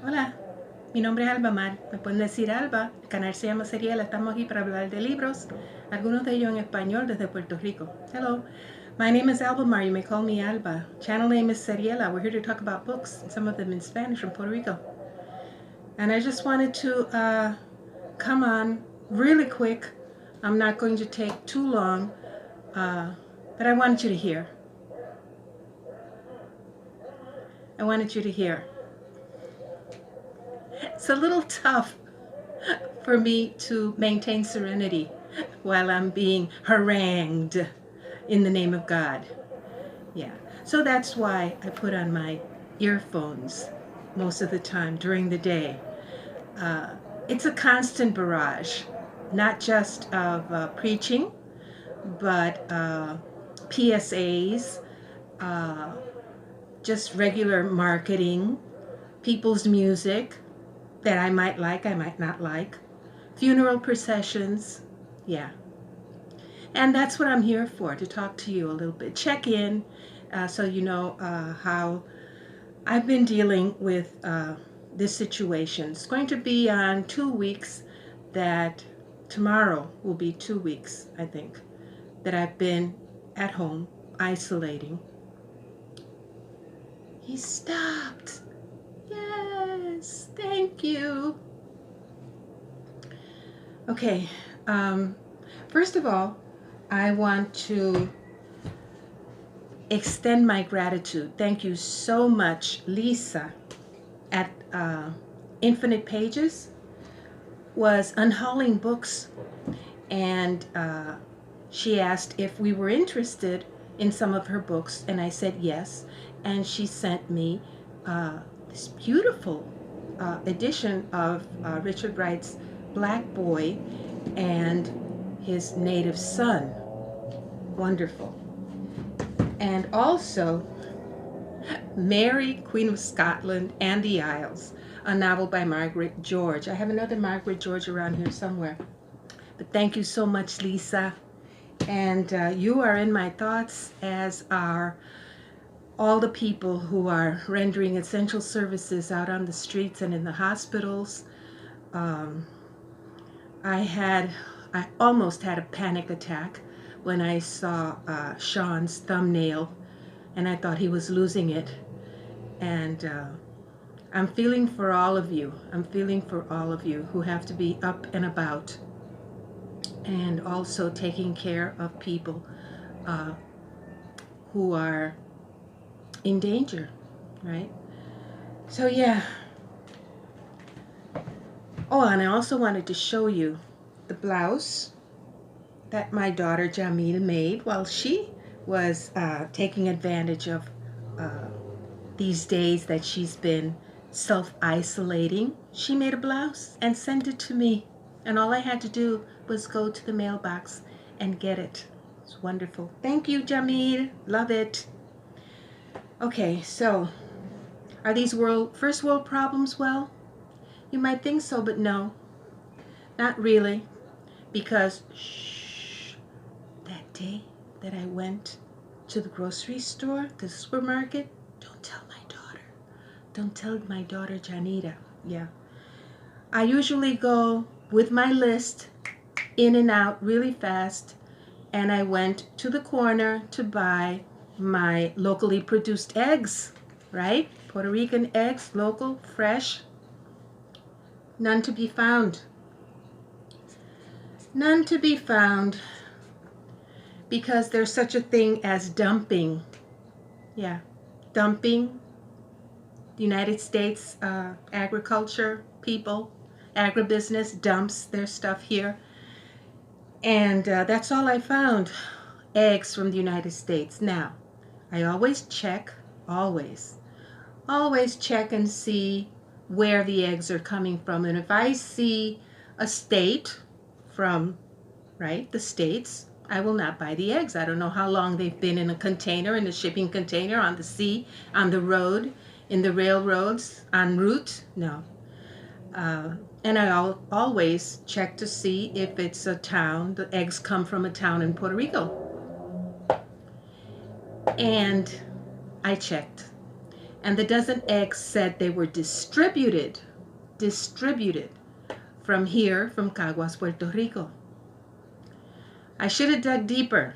Hola, mi nombre es Alba Mar. Me pueden decir Alba. El canal se llama Serial. Estamos aquí para hablar de libros, algunos de ellos en español desde Puerto Rico. Hello, my name is Alba Mar. You may call me Alba. Channel name is Seriela. We're here to talk about books, some of them in Spanish from Puerto Rico. And I just wanted to come on really quick. I'm not going to take too long, but I wanted you to hear. I wanted you to hear. It's a little tough for me to maintain serenity while I'm being harangued in the name of God. Yeah. So that's why I put on my earphones most of the time during the day. It's a constant barrage, not just of preaching, but PSAs, just regular marketing, people's music that I might like, I might not like, funeral processions, yeah. And that's what I'm here for, to talk to you a little bit, check in, so you know how I've been dealing with this situation. It's going to be on 2 weeks that tomorrow will be 2 weeks, I think, that I've been at home isolating. He stopped. Yes, thank you. Okay, first of all, I want to extend my gratitude. Thank you so much, Lisa, at Infinite Pages, was unhauling books, and she asked if we were interested in some of her books, and I said yes, and she sent me this beautiful edition of Richard Wright's Black Boy and his native son. Wonderful. And also Mary, Queen of Scotland and the Isles, a novel by Margaret George. I have another Margaret George around here somewhere. But thank you so much, Lisa. And you are in my thoughts, as are all the people who are rendering essential services out on the streets and in the hospitals. I almost had a panic attack when I saw Shawn's thumbnail, and I thought he was losing it. And I'm feeling for all of you. I'm feeling for all of you who have to be up and about, and also taking care of people who are in danger, right? So yeah. Oh, and I also wanted to show you the blouse that my daughter Jamil made while she was taking advantage of these days that she's been self-isolating. She made a blouse and sent it to me, and all I had to do was go to the mailbox and get it. It's wonderful. Thank you, Jamil. Love it. Okay, so are these first world problems? Well, you might think so, but no, not really, because that day that I went to the grocery store, the supermarket, don't tell my daughter. Don't tell my daughter Janita. Yeah. I usually go with my list in and out really fast, and I went to the corner to buy my locally produced eggs, right? Puerto Rican eggs, local, fresh. None to be found. None to be found, because there's such a thing as dumping. Yeah, dumping. The United States agriculture people, agribusiness dumps their stuff here. And that's all I found, eggs from the United States. Now, I always check, always check and see where the eggs are coming from. And if I see a state from, right, the States, I will not buy the eggs. I don't know how long they've been in a container, in a shipping container, on the sea, on the road, in the railroads, en route. No. And I always check to see if it's a town, the eggs come from a town in Puerto Rico. And I checked. And the dozen eggs said they were distributed from here, from Caguas, Puerto Rico. I should have dug deeper.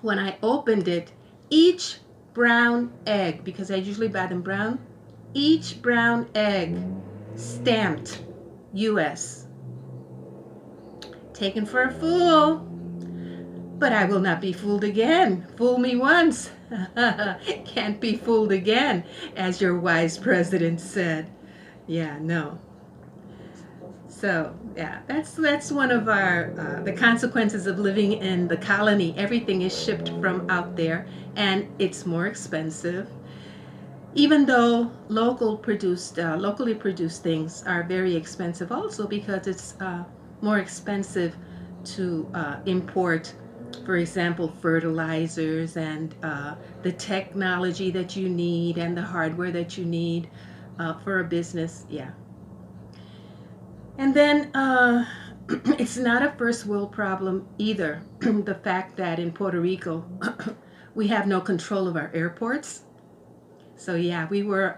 When I opened it, each brown egg, because I usually buy them brown, each brown egg stamped U.S. Taken for a fool, but I will not be fooled again. Fool me once, can't be fooled again, as your wise president said. Yeah, no. So yeah, that's one of our the consequences of living in the colony. Everything is shipped from out there, and it's more expensive. Even though locally produced things are very expensive, also because it's more expensive to import, for example, fertilizers and the technology that you need and the hardware that you need for a business. Yeah. And then it's not a first world problem either. The fact that in Puerto Rico we have no control of our airports. So yeah, we were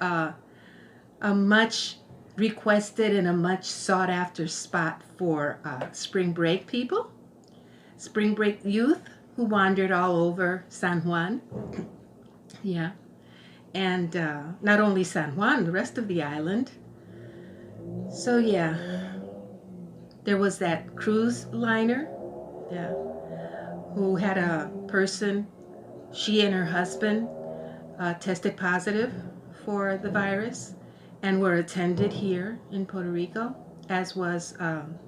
a much requested and a much sought after spot for spring break people, spring break youth who wandered all over San Juan. Yeah, and not only San Juan, the rest of the island. So yeah, there was that cruise liner, yeah, who had a person, she and her husband tested positive for the virus and were attended here in Puerto Rico, as was an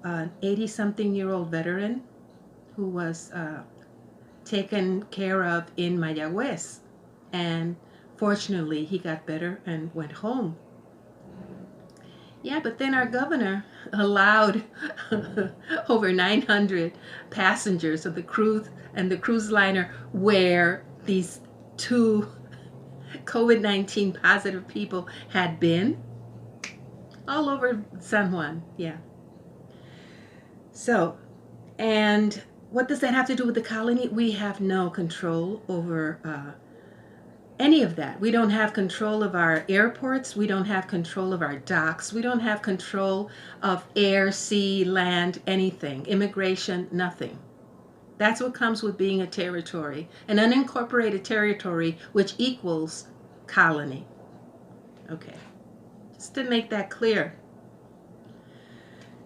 80-something-year-old veteran who was taken care of in Mayagüez. And fortunately, he got better and went home. Yeah, but then our governor allowed over 900 passengers of the cruise and the cruise liner where these two COVID-19 positive people had been, all over San Juan. Yeah. So, and what does that have to do with the colony? We have no control over any of that. We don't have control of our airports. We don't have control of our docks. We don't have control of air, sea, land, anything. Immigration, nothing. That's what comes with being a territory, an unincorporated territory, which equals colony. Okay, just to make that clear.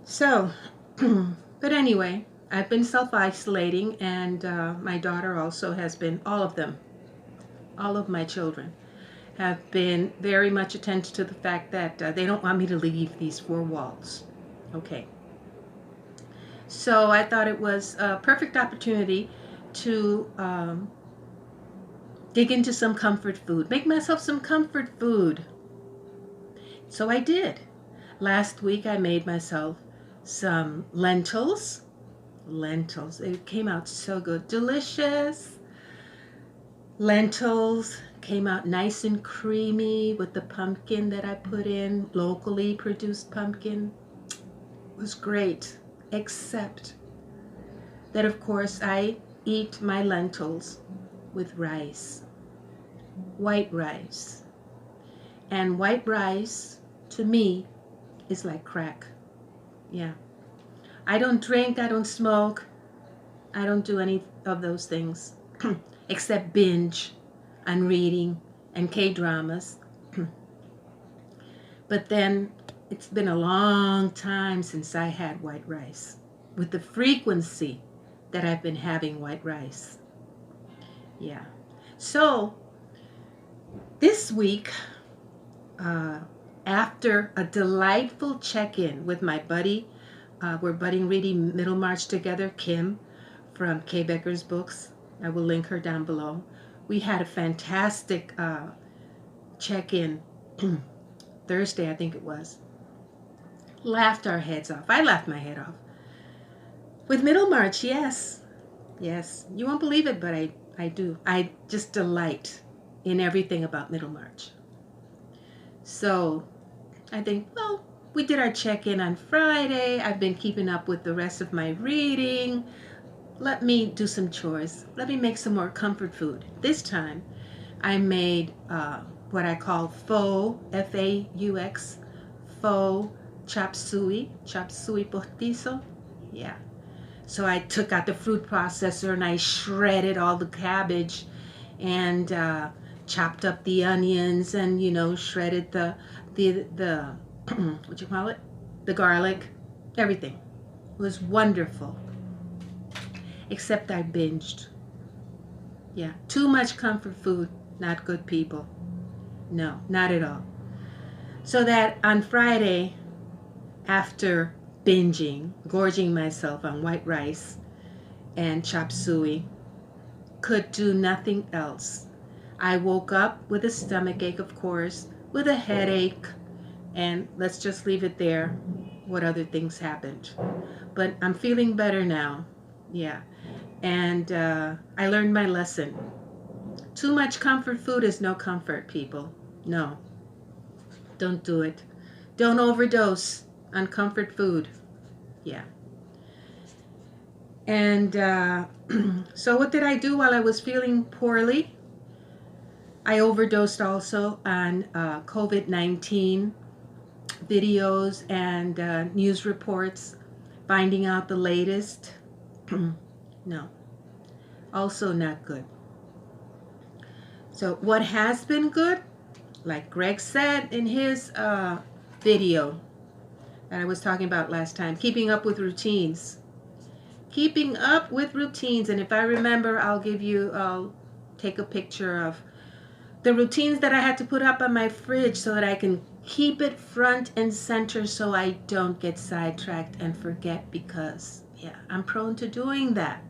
So, but anyway, I've been self-isolating, and my daughter also has been, all of them. All of my children have been very much attentive to the fact that they don't want me to leave these four walls. Okay. So I thought it was a perfect opportunity to dig into some comfort food, make myself some comfort food. So I did. Last week I made myself some lentils. Lentils. It came out so good. Delicious. Lentils came out nice and creamy with the pumpkin that I put in, locally produced pumpkin. It was great, except that, of course, I eat my lentils with rice, white rice. And white rice, to me, is like crack. Yeah. I don't drink, I don't smoke, I don't do any of those things. Except binge on reading and K-dramas. But then it's been a long time since I had white rice with the frequency that I've been having white rice. Yeah. So this week, after a delightful check-in with my buddy, we're budding reading Middlemarch together, Kim from K. Becker's books. I will link her down below. We had a fantastic check-in Thursday, I think it was. Laughed our heads off. I laughed my head off. With Middlemarch, yes. Yes. You won't believe it, but I do. I just delight in everything about Middlemarch. So I think, well, we did our check-in on Friday. I've been keeping up with the rest of my reading. Let me do some chores. Let me make some more comfort food. This time, I made what I call faux, F-A-U-X, faux chop suey postizo. Yeah. So I took out the fruit processor and I shredded all the cabbage and chopped up the onions and, you know, shredded the what you call it? The garlic, everything. It was wonderful. Except I binged. Yeah, too much comfort food, not good, people. No, not at all. So that on Friday, after binging, gorging myself on white rice and chop suey, could do nothing else. I woke up with a stomach ache, of course, with a headache, and let's just leave it there. What other things happened? But I'm feeling better now. Yeah. And I learned my lesson. Too much comfort food is no comfort, people. No. Don't do it. Don't overdose on comfort food. Yeah. And so what did I do while I was feeling poorly? I overdosed also on COVID-19 videos and news reports, finding out the latest. No. Also not good. So what has been good? Like Greg said in his video that I was talking about last time, keeping up with routines. Keeping up with routines. And if I remember, I'll take a picture of the routines that I had to put up on my fridge so that I can keep it front and center so I don't get sidetracked and forget, because, yeah, I'm prone to doing that.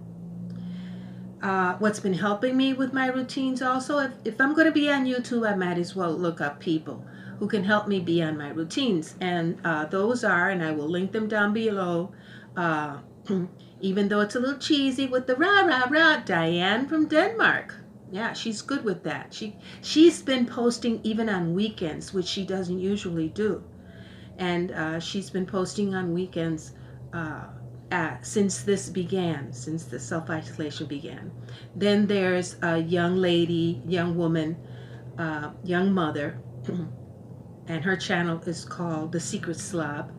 What's been helping me with my routines also, if I'm going to be on YouTube, I might as well look up people who can help me be on my routines. And those are, and I will link them down below, even though it's a little cheesy with the rah, rah, rah, Diane from Denmark. Yeah, she's good with that. She's been posting even on weekends, which she doesn't usually do. And she's been posting on weekends since this began, since the self-isolation began. Then there's a young lady, young woman, young mother, and her channel is called The Secret Slob,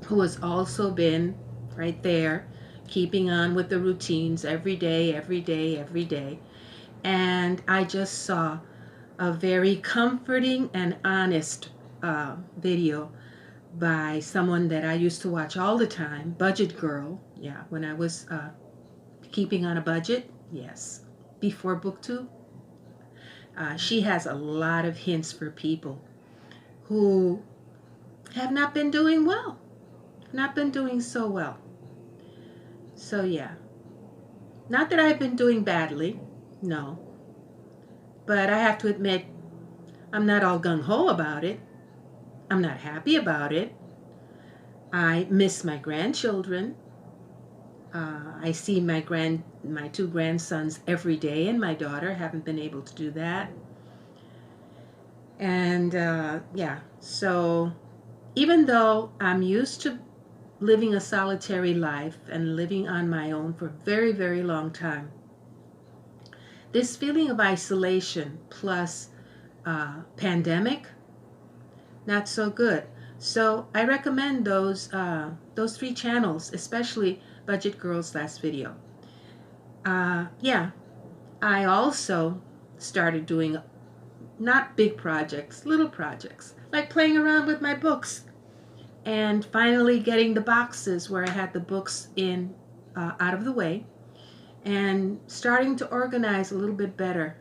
who has also been right there, keeping on with the routines every day, every day, every day. And I just saw a very comforting and honest video by someone that I used to watch all the time, Budget Girl. Yeah, when I was keeping on a budget, yes, before BookTube. She has a lot of hints for people who have not been doing well, not been doing so well. So yeah, not that I've been doing badly, no, but I have to admit, I'm not all gung-ho about it. I'm not happy about it. I miss my grandchildren. I see my two grandsons every day, and my daughter. Haven't been able to do that. And yeah, so even though I'm used to living a solitary life and living on my own for a very, very long time, this feeling of isolation plus pandemic, not so good. So I recommend those 3 channels, especially Budget Girl's last video. Yeah, I also started doing not big projects, little projects, like playing around with my books and finally getting the boxes where I had the books in out of the way, and starting to organize a little bit better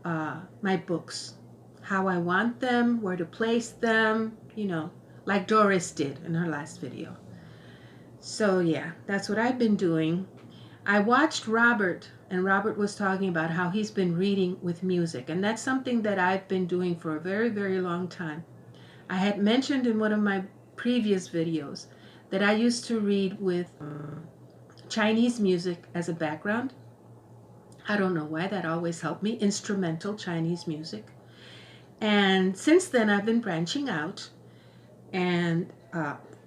my books, how I want them, where to place them, you know, like Doris did in her last video. So yeah, that's what I've been doing. I watched Robert, and Robert was talking about how he's been reading with music, and that's something that I've been doing for a very, very long time. I had mentioned in one of my previous videos that I used to read with Chinese music as a background. I don't know why, that always helped me, instrumental Chinese music. And since then I've been branching out, and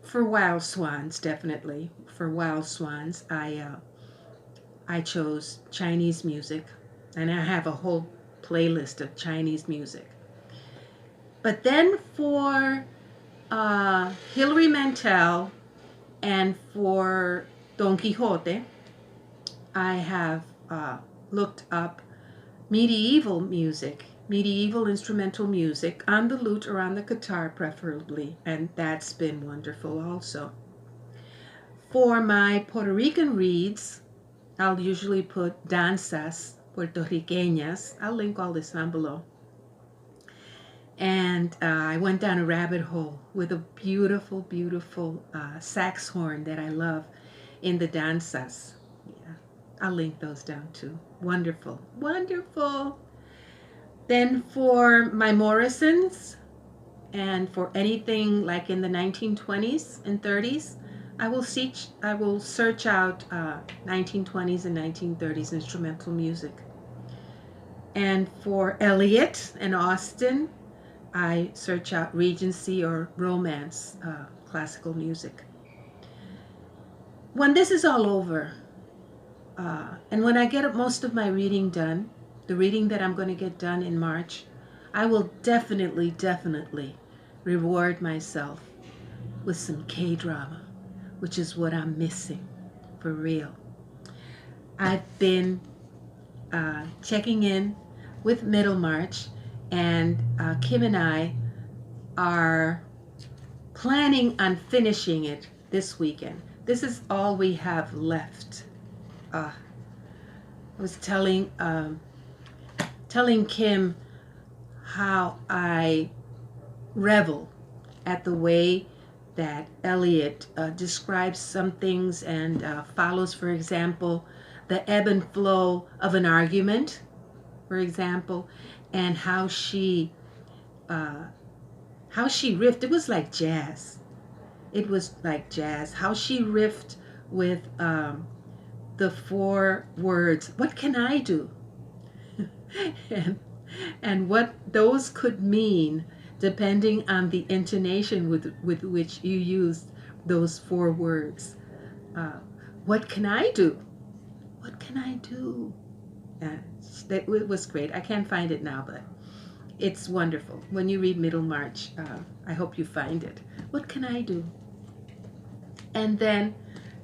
for wild swans, definitely for wild swans, I chose Chinese music, and I have a whole playlist of Chinese music. But then for Hilary Mantel and for Don Quixote, I have looked up medieval music, medieval instrumental music on the lute or on the guitar preferably, and that's been wonderful also. For my Puerto Rican reads, I'll usually put danzas puertorriqueñas. I'll link all this down below. And I went down a rabbit hole with a beautiful, beautiful sax horn that I love in the danzas. Yeah, I'll link those down too. Wonderful, wonderful. Then for my Morrisons and for anything like in the 1920s and 30s, I will search out 1920s and 1930s instrumental music. And for Eliot and Austen, I search out Regency or Romance classical music. When this is all over, and when I get most of my reading done, the reading that I'm going to get done in March, I will definitely reward myself with some K-drama, which is what I'm missing, for real. I've been checking in with Middlemarch, and Kim and I are planning on finishing it this weekend. This is all we have left. I was telling Kim how I revel at the way that Eliot describes some things and follows, for example, the ebb and flow of an argument, for example, and how she riffed. It was like jazz. It was like jazz. How she riffed with the 4 words, what can I do? and what those could mean depending on the intonation with which you used those 4 words. What can I do? What can I do? It was great. I can't find it now, but it's wonderful. When you read Middlemarch, I hope you find it. What can I do? And then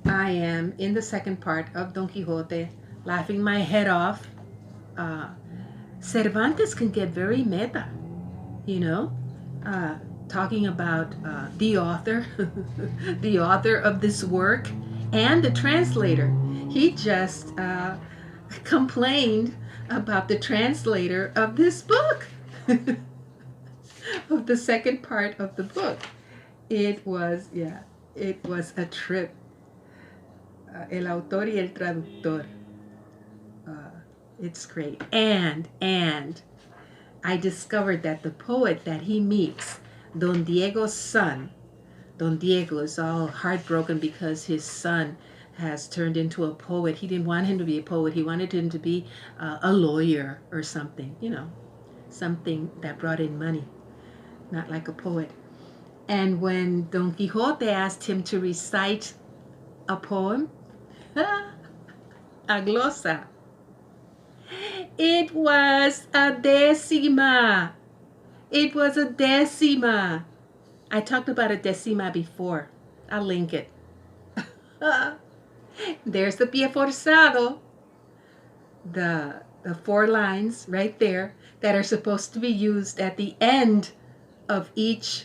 I am in the second part of Don Quixote, laughing my head off. Cervantes can get very meta, you know, talking about the author, the author of this work, and the translator. He just complained about the translator of this book, of the second part of the book. It was a trip. El autor y el traductor. It's great. And I discovered that the poet that he meets, Don Diego's son, Don Diego is all heartbroken because his son has turned into a poet. He didn't want him to be a poet. He wanted him to be a lawyer or something, you know, something that brought in money, not like a poet. And when Don Quixote asked him to recite a poem, a glosa, it was a décima. It was a décima. I talked about a décima before. I'll link it. There's the pie forzado. The 4 lines right there that are supposed to be used at the end of each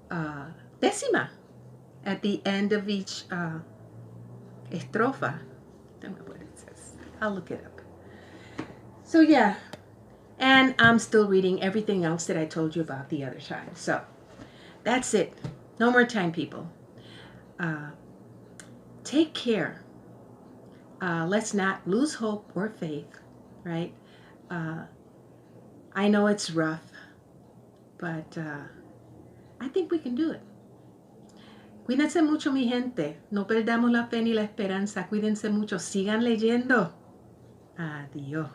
décima. At the end of each estrofa. I don't know what it says. I'll look it up. So yeah, and I'm still reading everything else that I told you about the other time. So that's it. No more time, people. Take care. Let's not lose hope or faith, right? I know it's rough, but I think we can do it. Cuídense mucho, mi gente. No perdamos la fe ni la esperanza. Cuídense mucho. Sigan leyendo. Adiós.